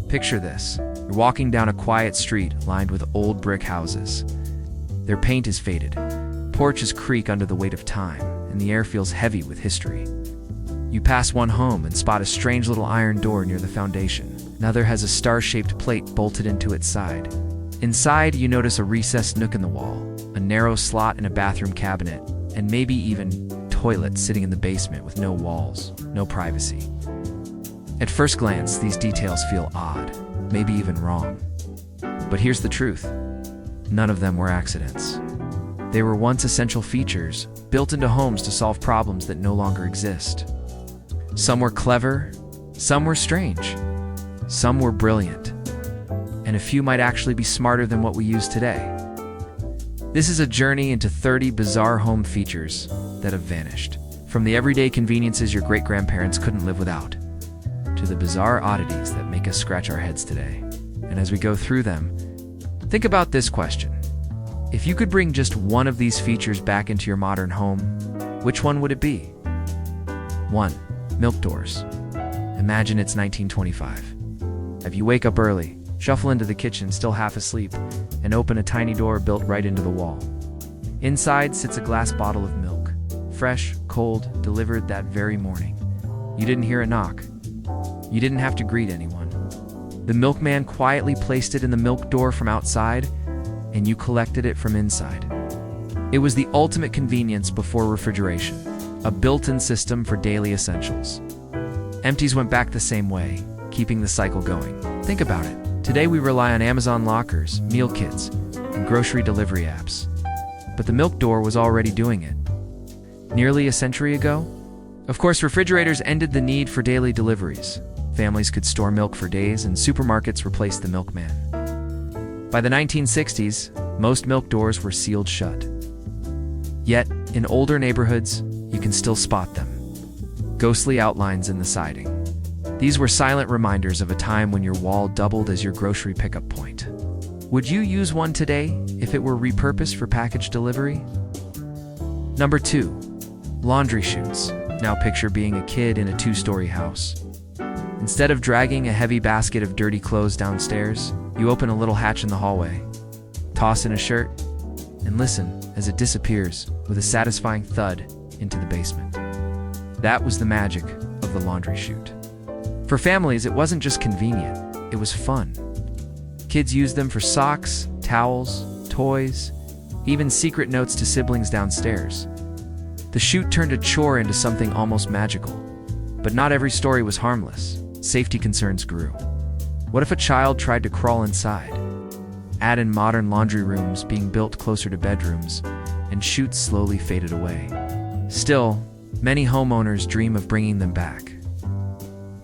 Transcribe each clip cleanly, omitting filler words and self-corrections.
Picture this. You're walking down a quiet street lined with old brick houses. Their paint is faded, porches creak under the weight of time, and the air feels heavy with history. You pass one home and spot a strange little iron door near the foundation. Another has a star-shaped plate bolted into its side. Inside, you notice a recessed nook in the wall, a narrow slot in a bathroom cabinet, and maybe even toilets sitting in the basement with no walls, no privacy. At first glance, these details feel odd, maybe even wrong. But here's the truth. None of them were accidents. They were once essential features, built into homes to solve problems that no longer exist. Some were clever, some were strange, some were brilliant, and a few might actually be smarter than what we use today. This is a journey into 30 bizarre home features that have vanished. From the everyday conveniences your great-grandparents couldn't live without, to the bizarre oddities that make us scratch our heads today. And as we go through them, think about this question. If you could bring just one of these features back into your modern home, which one would it be? 1. Milk doors. Imagine it's 1925. If you wake up early, shuffle into the kitchen still half asleep, and open a tiny door built right into the wall. Inside sits a glass bottle of milk, fresh, cold, delivered that very morning. You didn't hear a knock. You didn't have to greet anyone. The milkman quietly placed it in the milk door from outside, and you collected it from inside. It was the ultimate convenience before refrigeration, a built-in system for daily essentials. Empties went back the same way, keeping the cycle going. Think about it. Today we rely on Amazon lockers, meal kits, and grocery delivery apps. But the milk door was already doing it. Nearly a century ago? Of course, refrigerators ended the need for daily deliveries. Families could store milk for days, and supermarkets replaced the milkman. By the 1960s, most milk doors were sealed shut. Yet, in older neighborhoods, you can still spot them. Ghostly outlines in the siding. These were silent reminders of a time when your wall doubled as your grocery pickup point. Would you use one today if it were repurposed for package delivery? Number 2. Laundry chutes. Now picture being a kid in a 2-story house. Instead of dragging a heavy basket of dirty clothes downstairs, you open a little hatch in the hallway, toss in a shirt, and listen as it disappears with a satisfying thud into the basement. That was the magic of the laundry chute. For families, it wasn't just convenient, it was fun. Kids used them for socks, towels, toys, even secret notes to siblings downstairs. The chute turned a chore into something almost magical. But not every story was harmless. Safety concerns grew. What if a child tried to crawl inside? Add in modern laundry rooms being built closer to bedrooms, and chutes slowly faded away. Still, many homeowners dream of bringing them back.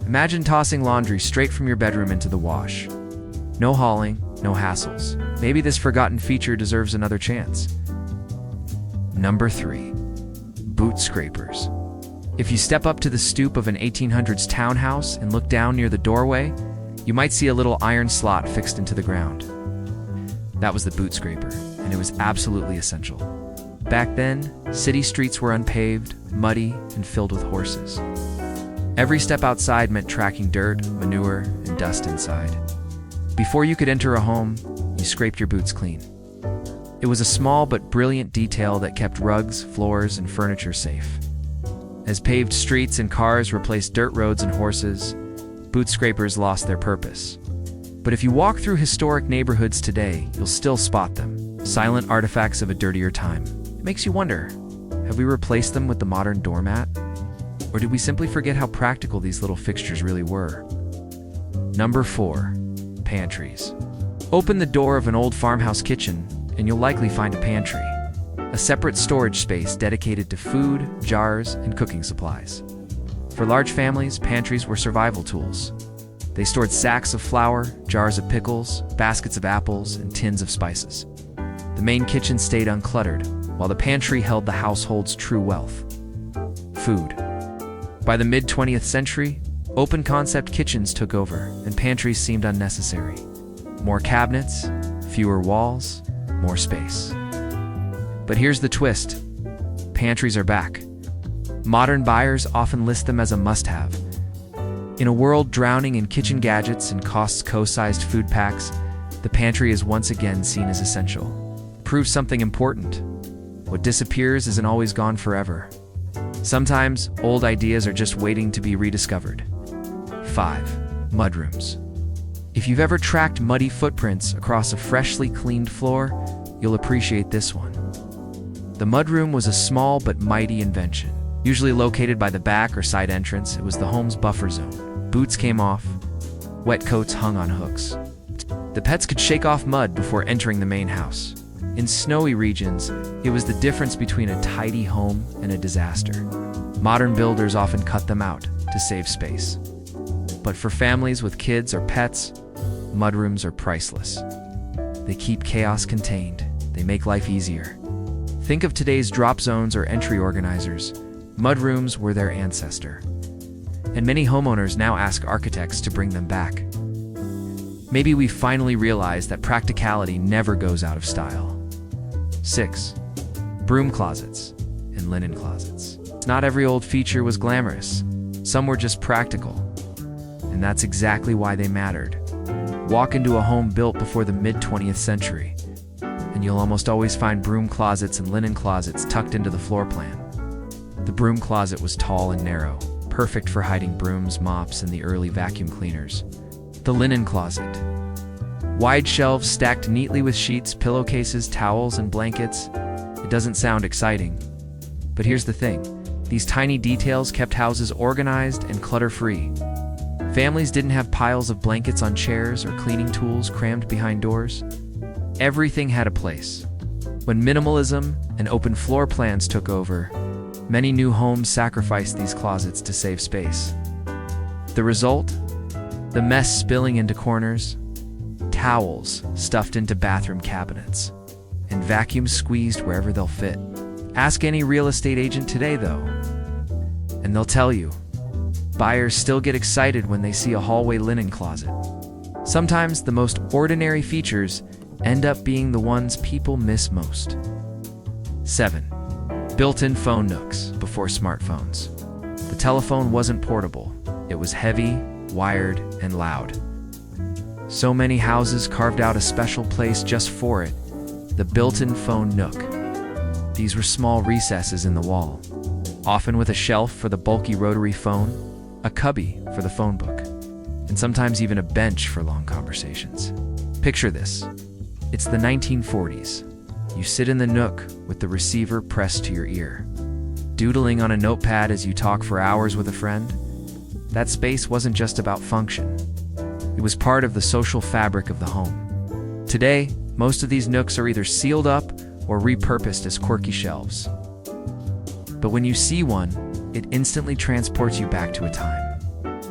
Imagine tossing laundry straight from your bedroom into the wash. No hauling, no hassles. Maybe this forgotten feature deserves another chance. Number 3. Boot scrapers. If you step up to the stoop of an 1800s townhouse and look down near the doorway, you might see a little iron slot fixed into the ground. That was the boot scraper, and it was absolutely essential. Back then, city streets were unpaved, muddy, and filled with horses. Every step outside meant tracking dirt, manure, and dust inside. Before you could enter a home, you scraped your boots clean. It was a small but brilliant detail that kept rugs, floors, and furniture safe. As paved streets and cars replaced dirt roads and horses, boot scrapers lost their purpose. But if you walk through historic neighborhoods today, you'll still spot them, silent artifacts of a dirtier time. It makes you wonder, have we replaced them with the modern doormat? Or did we simply forget how practical these little fixtures really were? Number 4. Pantries. Open the door of an old farmhouse kitchen, and you'll likely find a pantry, a separate storage space dedicated to food, jars, and cooking supplies. For large families, pantries were survival tools. They stored sacks of flour, jars of pickles, baskets of apples, and tins of spices. The main kitchen stayed uncluttered, while the pantry held the household's true wealth: food. By the mid-20th century, open-concept kitchens took over, and pantries seemed unnecessary. More cabinets, fewer walls, more space. But here's the twist. Pantries are back. Modern buyers often list them as a must-have. In a world drowning in kitchen gadgets and Costco-sized food packs, the pantry is once again seen as essential. Proves something important. What disappears isn't always gone forever. Sometimes, old ideas are just waiting to be rediscovered. 5. Mudrooms. If you've ever tracked muddy footprints across a freshly cleaned floor, you'll appreciate this one. The mudroom was a small but mighty invention. Usually located by the back or side entrance, it was the home's buffer zone. Boots came off, wet coats hung on hooks. The pets could shake off mud before entering the main house. In snowy regions, it was the difference between a tidy home and a disaster. Modern builders often cut them out to save space. But for families with kids or pets, mudrooms are priceless. They keep chaos contained. They make life easier. Think of today's drop zones or entry organizers. Mudrooms were their ancestor. And many homeowners now ask architects to bring them back. Maybe we finally realize that practicality never goes out of style. 6. Broom closets and linen closets. Not every old feature was glamorous. Some were just practical. And that's exactly why they mattered. Walk into a home built before the mid-20th century, and you'll almost always find broom closets and linen closets tucked into the floor plan. The broom closet was tall and narrow, perfect for hiding brooms, mops, and the early vacuum cleaners. The linen closet. Wide shelves stacked neatly with sheets, pillowcases, towels, and blankets. It doesn't sound exciting. But here's the thing. These tiny details kept houses organized and clutter-free. Families didn't have piles of blankets on chairs or cleaning tools crammed behind doors. Everything had a place. When minimalism and open floor plans took over, many new homes sacrificed these closets to save space. The result? The mess spilling into corners, towels stuffed into bathroom cabinets, and vacuums squeezed wherever they'll fit. Ask any real estate agent today, though, and they'll tell you, buyers still get excited when they see a hallway linen closet. Sometimes the most ordinary features end up being the ones people miss most. 7. Built-in phone nooks before smartphones. The telephone wasn't portable. It was heavy, wired, and loud. So many houses carved out a special place just for it, the built-in phone nook. These were small recesses in the wall, often with a shelf for the bulky rotary phone, a cubby for the phone book, and sometimes even a bench for long conversations. Picture this. It's the 1940s. You sit in the nook with the receiver pressed to your ear, doodling on a notepad as you talk for hours with a friend. That space wasn't just about function. It was part of the social fabric of the home. Today, most of these nooks are either sealed up or repurposed as quirky shelves. But when you see one, it instantly transports you back to a time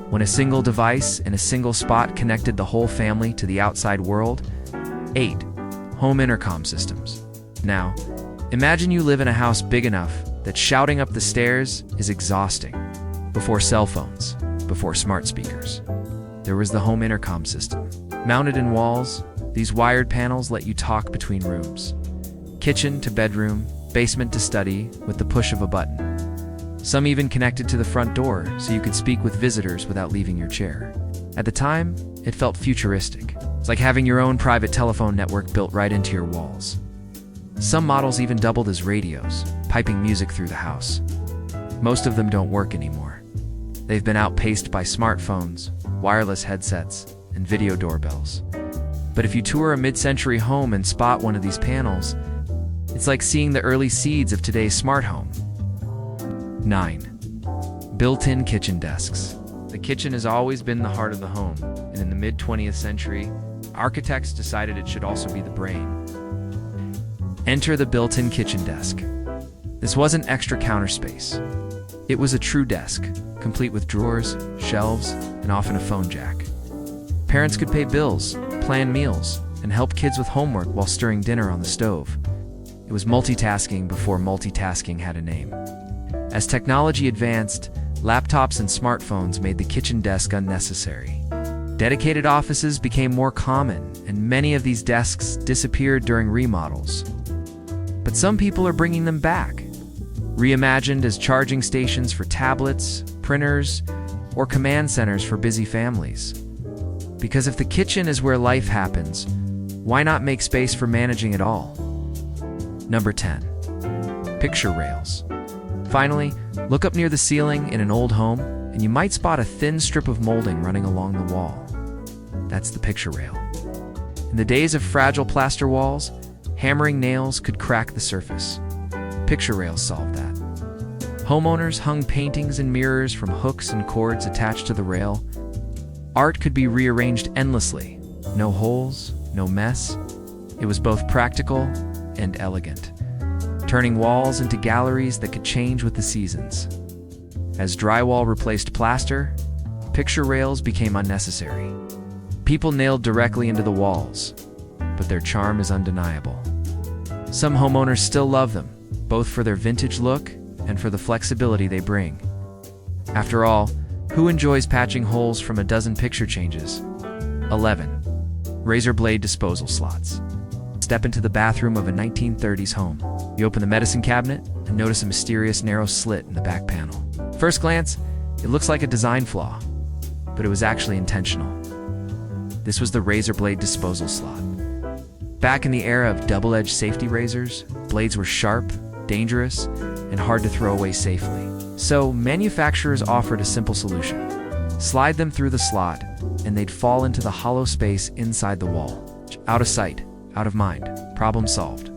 when a single device in a single spot connected the whole family to the outside world. 8. Home intercom systems. Now, imagine you live in a house big enough that shouting up the stairs is exhausting. Before cell phones, before smart speakers, there was the home intercom system. Mounted in walls, these wired panels let you talk between rooms. Kitchen to bedroom, basement to study, with the push of a button. Some even connected to the front door, so you could speak with visitors without leaving your chair. At the time, it felt futuristic. It's like having your own private telephone network built right into your walls. Some models even doubled as radios, piping music through the house. Most of them don't work anymore. They've been outpaced by smartphones, wireless headsets, and video doorbells. But if you tour a mid-century home and spot one of these panels, it's like seeing the early seeds of today's smart home. 9. Built-in kitchen desks. The kitchen has always been the heart of the home, and in the mid-20th century, architects decided it should also be the brain. Enter the built-in kitchen desk. This wasn't extra counter space. It was a true desk, complete with drawers, shelves, and often a phone jack. Parents could pay bills, plan meals, and help kids with homework while stirring dinner on the stove. It was multitasking before multitasking had a name. As technology advanced, laptops and smartphones made the kitchen desk unnecessary. Dedicated offices became more common, and many of these desks disappeared during remodels. But some people are bringing them back, reimagined as charging stations for tablets, printers, or command centers for busy families. Because if the kitchen is where life happens, why not make space for managing it all? Number 10. Picture rails. Finally, look up near the ceiling in an old home, and you might spot a thin strip of molding running along the wall. That's the picture rail. In the days of fragile plaster walls, hammering nails could crack the surface. Picture rails solved that. Homeowners hung paintings and mirrors from hooks and cords attached to the rail. Art could be rearranged endlessly. No holes, no mess. It was both practical and elegant, turning walls into galleries that could change with the seasons. As drywall replaced plaster, picture rails became unnecessary. People nailed directly into the walls, but their charm is undeniable. Some homeowners still love them, both for their vintage look and for the flexibility they bring. After all, who enjoys patching holes from a dozen picture changes? 11. Razor blade disposal slots. Step into the bathroom of a 1930s home. You open the medicine cabinet and notice a mysterious narrow slit in the back panel. First glance, it looks like a design flaw, but it was actually intentional. This was the razor blade disposal slot. Back in the era of double-edged safety razors, blades were sharp, dangerous, and hard to throw away safely. So manufacturers offered a simple solution. Slide them through the slot, and they'd fall into the hollow space inside the wall. Out of sight, out of mind. Problem solved.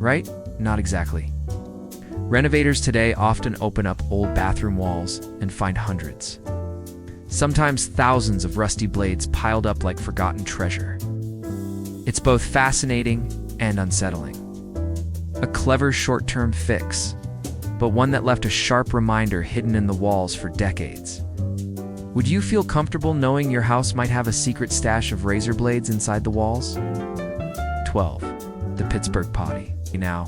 Right? Not exactly. Renovators today often open up old bathroom walls and find hundreds, sometimes thousands of rusty blades piled up like forgotten treasure. It's both fascinating and unsettling. A clever short-term fix, but one that left a sharp reminder hidden in the walls for decades. Would you feel comfortable knowing your house might have a secret stash of razor blades inside the walls? 12. The Pittsburgh potty. Now,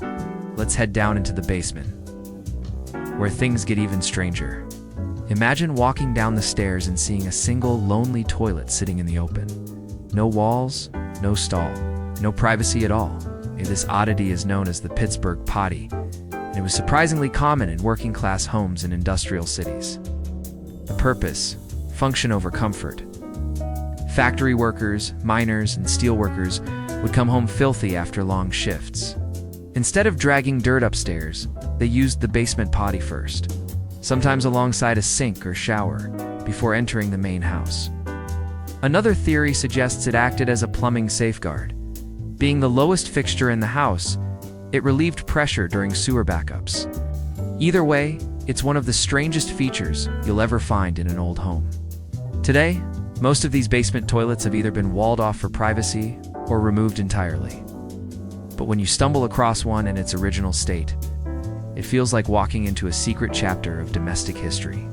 let's head down into the basement, where things get even stranger. Imagine walking down the stairs and seeing a single lonely toilet sitting in the open. No walls, no stall, no privacy at all. This oddity is known as the Pittsburgh potty, and it was surprisingly common in working-class homes in industrial cities. The purpose: function over comfort. Factory workers, miners, and steelworkers would come home filthy after long shifts. Instead of dragging dirt upstairs, they used the basement potty first, sometimes alongside a sink or shower, before entering the main house. Another theory suggests it acted as a plumbing safeguard. Being the lowest fixture in the house, it relieved pressure during sewer backups. Either way, it's one of the strangest features you'll ever find in an old home. Today, most of these basement toilets have either been walled off for privacy or removed entirely. But when you stumble across one in its original state, it feels like walking into a secret chapter of domestic history.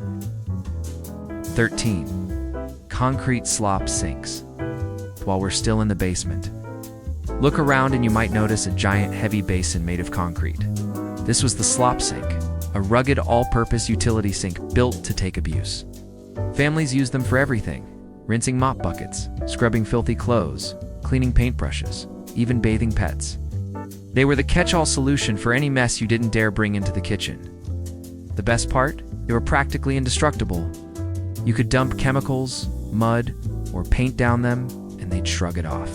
13. Concrete slop sinks. While we're still in the basement, look around and you might notice a giant heavy basin made of concrete. This was the slop sink, a rugged all-purpose utility sink built to take abuse. Families used them for everything: rinsing mop buckets, scrubbing filthy clothes, cleaning paintbrushes, even bathing pets. They were the catch-all solution for any mess you didn't dare bring into the kitchen. The best part? They were practically indestructible. You could dump chemicals, mud, or paint down them, and they'd shrug it off.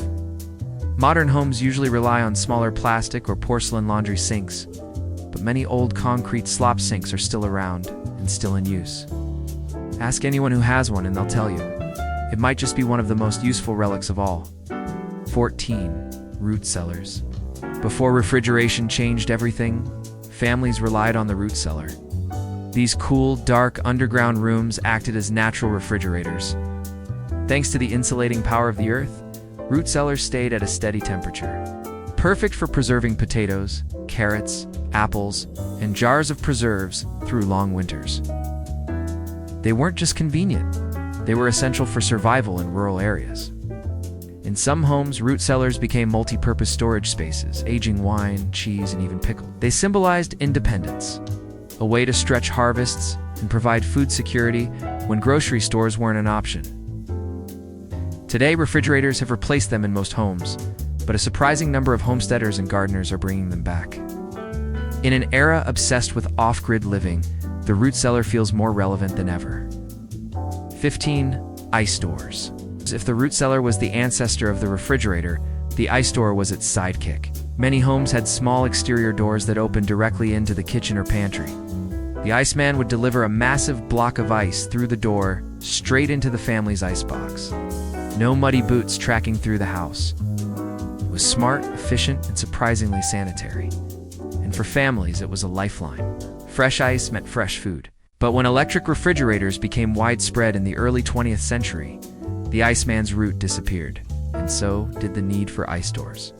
Modern homes usually rely on smaller plastic or porcelain laundry sinks, but many old concrete slop sinks are still around and still in use. Ask anyone who has one and they'll tell you. It might just be one of the most useful relics of all. 14. Root cellars. Before refrigeration changed everything, families relied on the root cellar. These cool, dark, underground rooms acted as natural refrigerators. Thanks to the insulating power of the earth, root cellars stayed at a steady temperature. Perfect for preserving potatoes, carrots, apples, and jars of preserves through long winters. They weren't just convenient, they were essential for survival in rural areas. In some homes, root cellars became multi-purpose storage spaces, aging wine, cheese, and even pickles. They symbolized independence, a way to stretch harvests and provide food security when grocery stores weren't an option. Today, refrigerators have replaced them in most homes, but a surprising number of homesteaders and gardeners are bringing them back. In an era obsessed with off-grid living, the root cellar feels more relevant than ever. 15. Ice doors. If the root cellar was the ancestor of the refrigerator, the ice door was its sidekick. Many homes had small exterior doors that opened directly into the kitchen or pantry. The Iceman would deliver a massive block of ice through the door, straight into the family's icebox. No muddy boots tracking through the house. It was smart, efficient, and surprisingly sanitary. And for families, it was a lifeline. Fresh ice meant fresh food. But when electric refrigerators became widespread in the early 20th century, the Iceman's root disappeared, and so did the need for ice doors.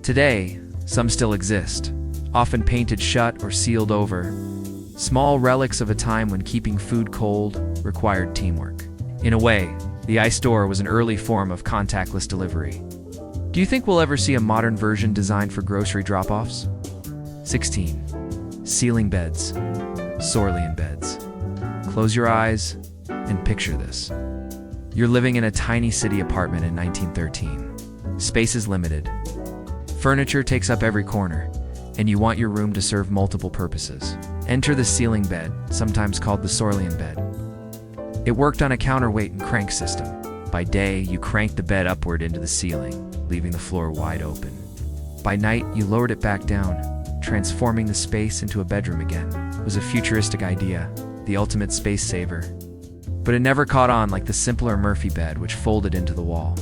Today, some still exist, often painted shut or sealed over, small relics of a time when keeping food cold required teamwork. In a way, the ice door was an early form of contactless delivery. Do you think we'll ever see a modern version designed for grocery drop-offs? 16. Ceiling beds. Sorlian beds. Close your eyes and picture this. You're living in a tiny city apartment in 1913. Space is limited. Furniture takes up every corner, and you want your room to serve multiple purposes. Enter the ceiling bed, sometimes called the Sorlian bed. It worked on a counterweight and crank system. By day, you cranked the bed upward into the ceiling, leaving the floor wide open. By night, you lowered it back down, transforming the space into a bedroom again. It was a futuristic idea, the ultimate space saver. But it never caught on like the simpler Murphy bed, which folded into the wall.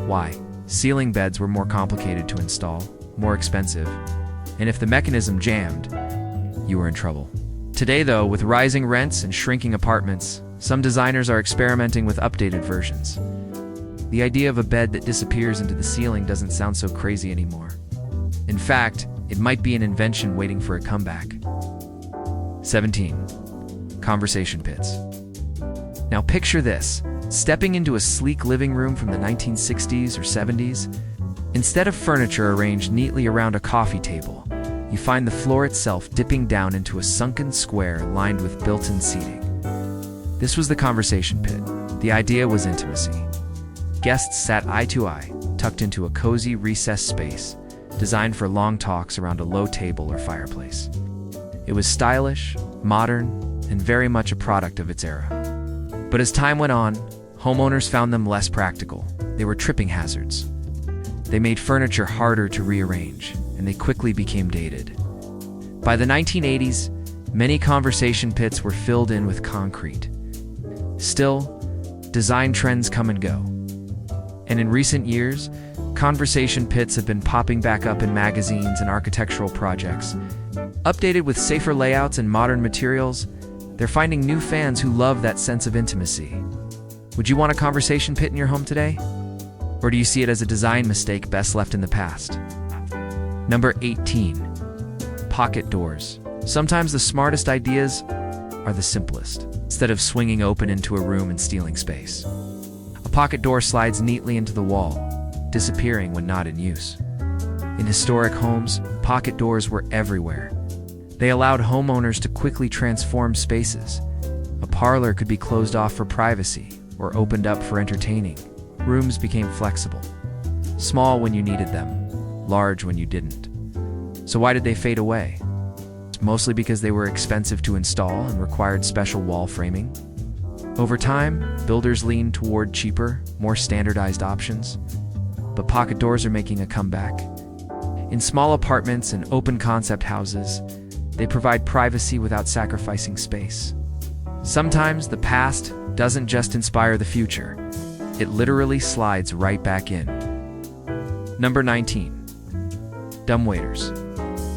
Why? Ceiling beds were more complicated to install, more expensive, and if the mechanism jammed, you were in trouble. Today, though, with rising rents and shrinking apartments, some designers are experimenting with updated versions. The idea of a bed that disappears into the ceiling doesn't sound so crazy anymore. In fact, it might be an invention waiting for a comeback. 17. Conversation pits. Now picture this, stepping into a sleek living room from the 1960s or 70s. Instead of furniture arranged neatly around a coffee table, you find the floor itself dipping down into a sunken square lined with built-in seating. This was the conversation pit. The idea was intimacy. Guests sat eye to eye, tucked into a cozy recessed space, designed for long talks around a low table or fireplace. It was stylish, modern, and very much a product of its era. But as time went on, homeowners found them less practical. They were tripping hazards. They made furniture harder to rearrange, and they quickly became dated. By the 1980s, many conversation pits were filled in with concrete. Still, design trends come and go. And in recent years, conversation pits have been popping back up in magazines and architectural projects. Updated with safer layouts and modern materials, they're finding new fans who love that sense of intimacy. Would you want a conversation pit in your home today? Or do you see it as a design mistake best left in the past? Number 18. Pocket doors. Sometimes the smartest ideas are the simplest. Instead of swinging open into a room and stealing space, a pocket door slides neatly into the wall, disappearing when not in use. In historic homes, pocket doors were everywhere. They allowed homeowners to quickly transform spaces. A parlor could be closed off for privacy or opened up for entertaining. Rooms became flexible. Small when you needed them, large when you didn't. So why did they fade away? Mostly because they were expensive to install and required special wall framing. Over time, builders leaned toward cheaper, more standardized options. But pocket doors are making a comeback. In small apartments and open-concept houses, they provide privacy without sacrificing space. Sometimes the past doesn't just inspire the future. It literally slides right back in. Number 19. Dumbwaiters.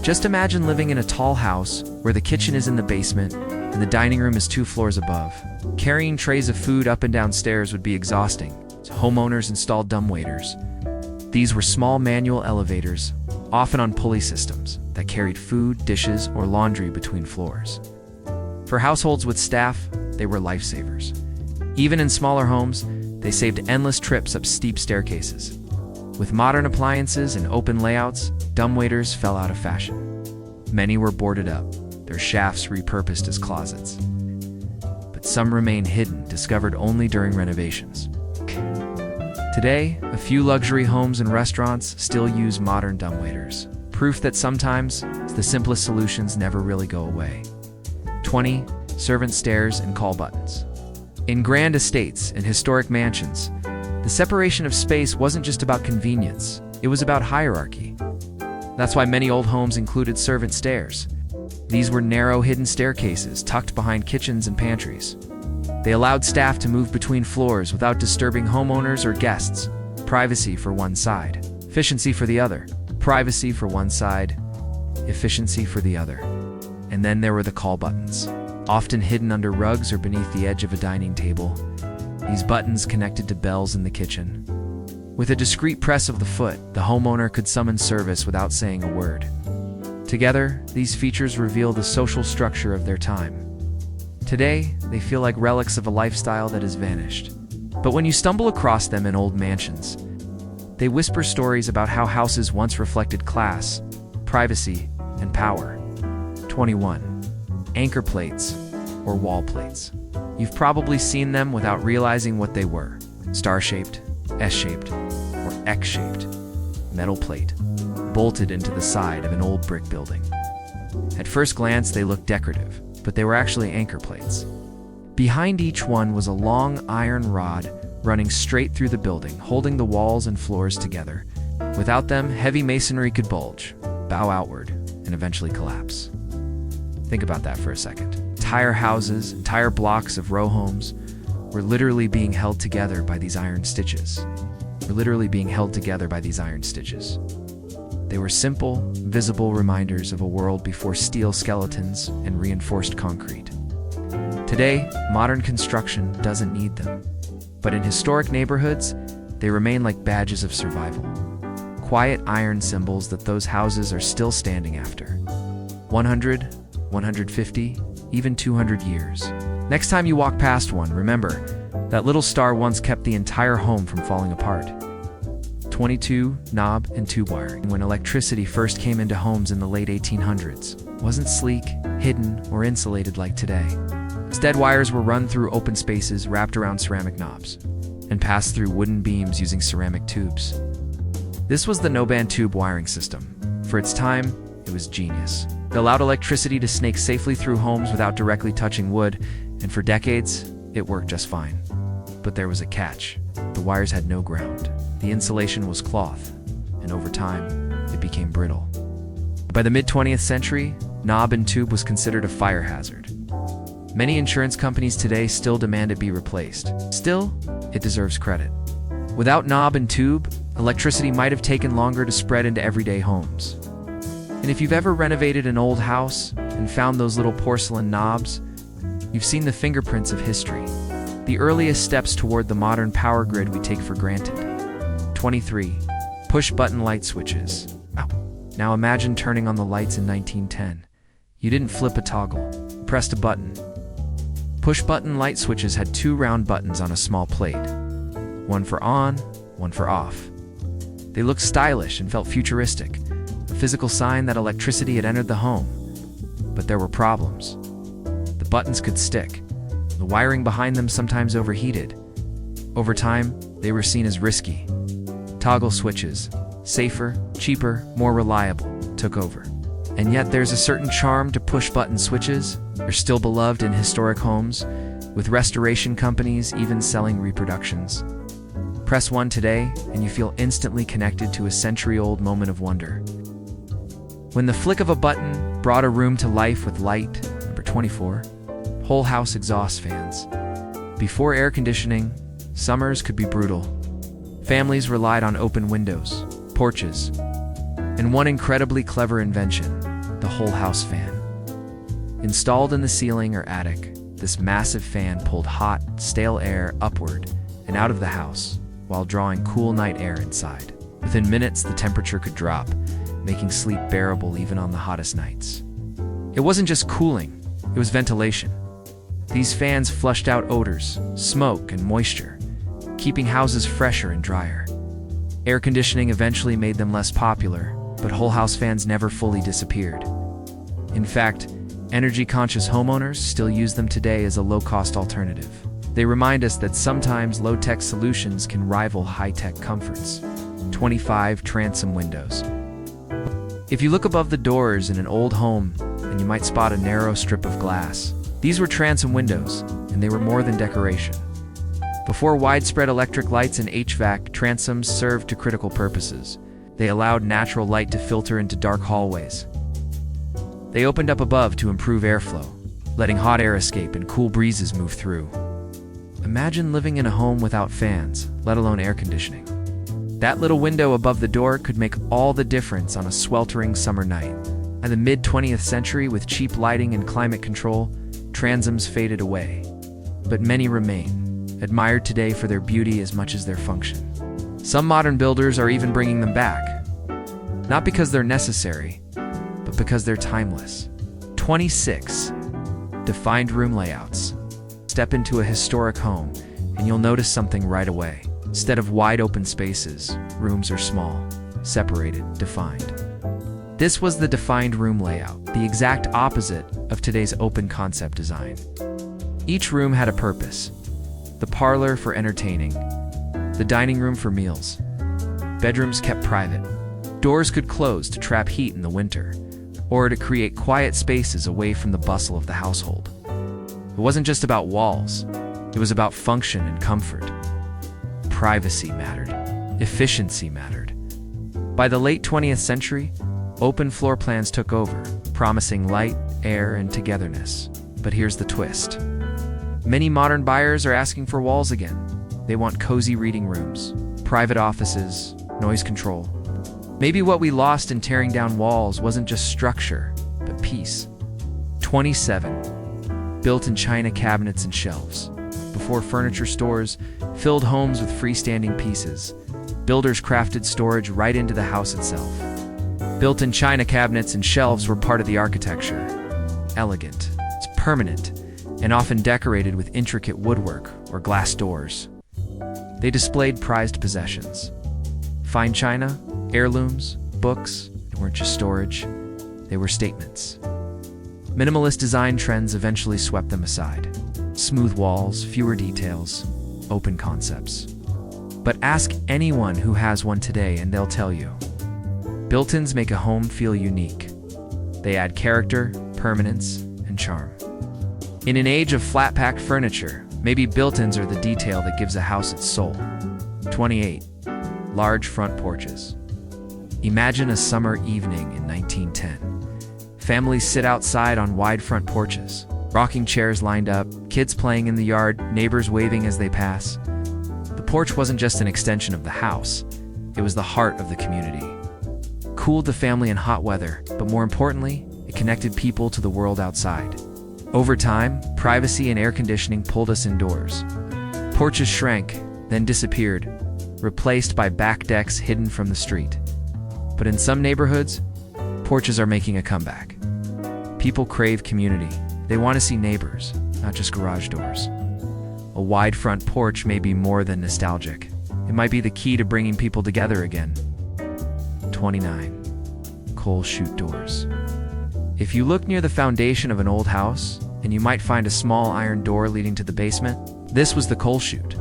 Just imagine living in a tall house where the kitchen is in the basement and the dining room is 2 floors above. Carrying trays of food up and down stairs would be exhausting, so homeowners installed dumbwaiters. These were small manual elevators, often on pulley systems, that carried food, dishes, or laundry between floors. For households with staff, they were lifesavers. Even in smaller homes, they saved endless trips up steep staircases. With modern appliances and open layouts, dumbwaiters fell out of fashion. Many were boarded up, their shafts repurposed as closets. But some remain hidden, discovered only during renovations. Today, a few luxury homes and restaurants still use modern dumbwaiters, proof that sometimes the simplest solutions never really go away. 20. Servant stairs and call buttons. In grand estates and historic mansions, the separation of space wasn't just about convenience, it was about hierarchy. That's why many old homes included servant stairs. These were narrow, hidden staircases tucked behind kitchens and pantries. They allowed staff to move between floors without disturbing homeowners or guests. Privacy for one side, efficiency for the other. Privacy for one side, efficiency for the other. And then there were the call buttons, often hidden under rugs or beneath the edge of a dining table. These buttons connected to bells in the kitchen. With a discreet press of the foot, the homeowner could summon service without saying a word. Together, these features reveal the social structure of their time. Today, they feel like relics of a lifestyle that has vanished. But when you stumble across them in old mansions, they whisper stories about how houses once reflected class, privacy, and power. 21. Anchor plates, or wall plates. You've probably seen them without realizing what they were. Star-shaped, S-shaped, or X-shaped metal plate, bolted into the side of an old brick building. At first glance, they looked decorative, but they were actually anchor plates. Behind each one was a long iron rod running straight through the building, holding the walls and floors together. Without them, heavy masonry could bulge, bow outward, and eventually collapse. Think about that for a second. Entire houses, entire blocks of row homes were literally being held together by these iron stitches. They were simple, visible reminders of a world before steel skeletons and reinforced concrete. Today, modern construction doesn't need them. But in historic neighborhoods, they remain like badges of survival. Quiet iron symbols that those houses are still standing after. 100, 150, even 200 years. Next time you walk past one, remember, that little star once kept the entire home from falling apart. 22. Knob and tube wiring. When electricity first came into homes in the late 1800s, wasn't sleek, hidden, or insulated like today. Instead, wires were run through open spaces wrapped around ceramic knobs and passed through wooden beams using ceramic tubes. This was the no-band tube wiring system. For its time, it was genius. It allowed electricity to snake safely through homes without directly touching wood, and for decades, it worked just fine. But there was a catch. The wires had no ground. The insulation was cloth, and over time, it became brittle. By the mid-20th century, knob and tube was considered a fire hazard. Many insurance companies today still demand it be replaced. Still, it deserves credit. Without knob and tube, electricity might have taken longer to spread into everyday homes. And if you've ever renovated an old house and found those little porcelain knobs, you've seen the fingerprints of history, the earliest steps toward the modern power grid we take for granted. 23. Push-button light switches. Now imagine turning on the lights in 1910. You didn't flip a toggle, you pressed a button. Push-button light switches had two round buttons on a small plate. One for on, one for off. They looked stylish and felt futuristic, a physical sign that electricity had entered the home. But there were problems. The buttons could stick. The wiring behind them sometimes overheated. Over time, they were seen as risky. Toggle switches, safer, cheaper, more reliable, took over. And yet there's a certain charm to push-button switches. They're still beloved in historic homes, with restoration companies even selling reproductions. Press one today, and you feel instantly connected to a century-old moment of wonder. When the flick of a button brought a room to life with light. Number 24. Whole house exhaust fans. Before air conditioning, summers could be brutal. Families relied on open windows, porches, and one incredibly clever invention, the whole house fan. Installed in the ceiling or attic, this massive fan pulled hot, stale air upward and out of the house, while drawing cool night air inside. Within minutes, the temperature could drop, making sleep bearable even on the hottest nights. It wasn't just cooling, it was ventilation. These fans flushed out odors, smoke, and moisture, keeping houses fresher and drier. Air conditioning eventually made them less popular, but whole house fans never fully disappeared. In fact, energy-conscious homeowners still use them today as a low-cost alternative. They remind us that sometimes low-tech solutions can rival high-tech comforts. 25. Transom windows. If you look above the doors in an old home, and you might spot a narrow strip of glass. These were transom windows, and they were more than decoration. Before widespread electric lights and HVAC, transoms served to critical purposes. They allowed natural light to filter into dark hallways. They opened up above to improve airflow, letting hot air escape and cool breezes move through. Imagine living in a home without fans, let alone air conditioning. That little window above the door could make all the difference on a sweltering summer night. In the mid-20th century, with cheap lighting and climate control, transoms faded away. But many remain, admired today for their beauty as much as their function. Some modern builders are even bringing them back. Not because they're necessary, but because they're timeless. 26. Defined room layouts. Step into a historic home, and you'll notice something right away. Instead of wide open spaces, rooms are small, separated, defined. This was the defined room layout, the exact opposite of today's open concept design. Each room had a purpose. The parlor for entertaining, the dining room for meals. Bedrooms kept private. Doors could close to trap heat in the winter, or to create quiet spaces away from the bustle of the household. It wasn't just about walls, it was about function and comfort. Privacy mattered. Efficiency mattered. By the late 20th century, open floor plans took over, promising light, air, and togetherness. But here's the twist. Many modern buyers are asking for walls again. They want cozy reading rooms, private offices, noise control. Maybe what we lost in tearing down walls wasn't just structure, but peace. 27. Built-in china cabinets and shelves. Before furniture stores filled homes with freestanding pieces, builders crafted storage right into the house itself. Built-in china cabinets and shelves were part of the architecture. Elegant, it's permanent, and often decorated with intricate woodwork or glass doors. They displayed prized possessions. Fine china, heirlooms, books, they weren't just storage, they were statements. Minimalist design trends eventually swept them aside. Smooth walls, fewer details, open concepts. But ask anyone who has one today and they'll tell you. Built-ins make a home feel unique. They add character, permanence, and charm. In an age of flat-packed furniture, maybe built-ins are the detail that gives a house its soul. 28. Large front porches. Imagine a summer evening in 1910. Families sit outside on wide front porches, rocking chairs lined up, kids playing in the yard, neighbors waving as they pass. The porch wasn't just an extension of the house, it was the heart of the community. Cooled the family in hot weather, but more importantly, it connected people to the world outside. Over time, privacy and air conditioning pulled us indoors. Porches shrank, then disappeared, replaced by back decks hidden from the street. But in some neighborhoods, porches are making a comeback. People crave community. They want to see neighbors, not just garage doors. A wide front porch may be more than nostalgic. It might be the key to bringing people together again. 29. Coal chute doors. If you look near the foundation of an old house, and you might find a small iron door leading to the basement, this was the coal chute,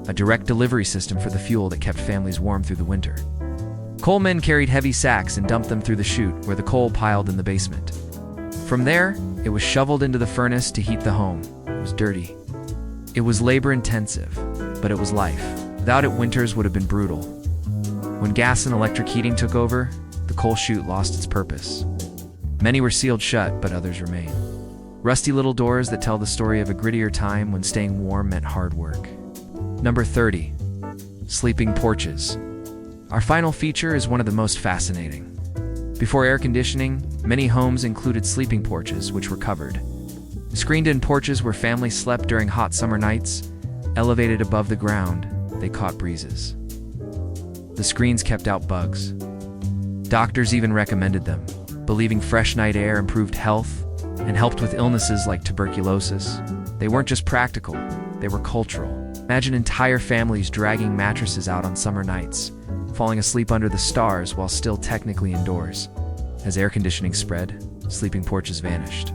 a direct delivery system for the fuel that kept families warm through the winter. Coalmen carried heavy sacks and dumped them through the chute where the coal piled in the basement. From there, it was shoveled into the furnace to heat the home. It was dirty. It was labor-intensive, but it was life. Without it, winters would have been brutal. When gas and electric heating took over, the coal chute lost its purpose. Many were sealed shut, but others remain. Rusty little doors that tell the story of a grittier time when staying warm meant hard work. Number 30. Sleeping porches. Our final feature is one of the most fascinating. Before air conditioning, many homes included sleeping porches, which were covered. Screened-in porches where families slept during hot summer nights. Elevated above the ground, they caught breezes. The screens kept out bugs. Doctors even recommended them, believing fresh night air improved health and helped with illnesses like tuberculosis. They weren't just practical, they were cultural. Imagine entire families dragging mattresses out on summer nights, falling asleep under the stars while still technically indoors. As air conditioning spread, sleeping porches vanished.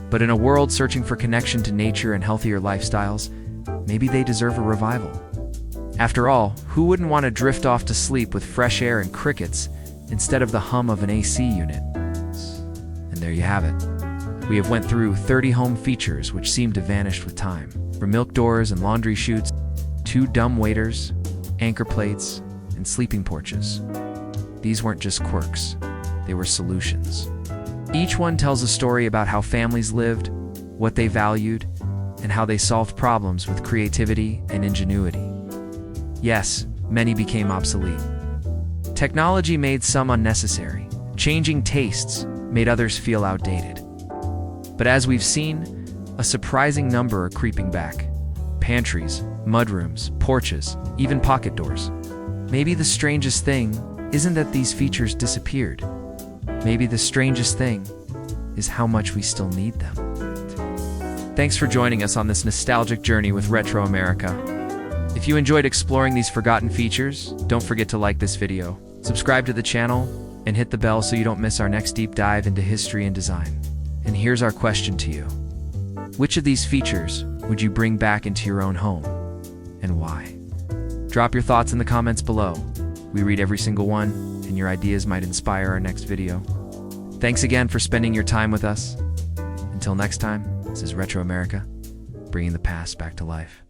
But in a world searching for connection to nature and healthier lifestyles, maybe they deserve a revival. After all, who wouldn't want to drift off to sleep with fresh air and crickets instead of the hum of an AC unit? And there you have it. We have went through 30 home features which seem to vanish with time. From milk doors and laundry chutes, to dumb waiters, anchor plates, and sleeping porches. These weren't just quirks, they were solutions. Each one tells a story about how families lived, what they valued, and how they solved problems with creativity and ingenuity. Yes, many became obsolete. Technology made some unnecessary. Changing tastes made others feel outdated. But as we've seen, a surprising number are creeping back. Pantries, mudrooms, porches, even pocket doors. Maybe the strangest thing isn't that these features disappeared. Maybe the strangest thing is how much we still need them. Thanks for joining us on this nostalgic journey with Retro America. If you enjoyed exploring these forgotten features, don't forget to like this video, subscribe to the channel, and hit the bell so you don't miss our next deep dive into history and design. And here's our question to you. Which of these features would you bring back into your own home, and why? Drop your thoughts in the comments below. We read every single one, and your ideas might inspire our next video. Thanks again for spending your time with us. Until next time, this is Retro America, bringing the past back to life.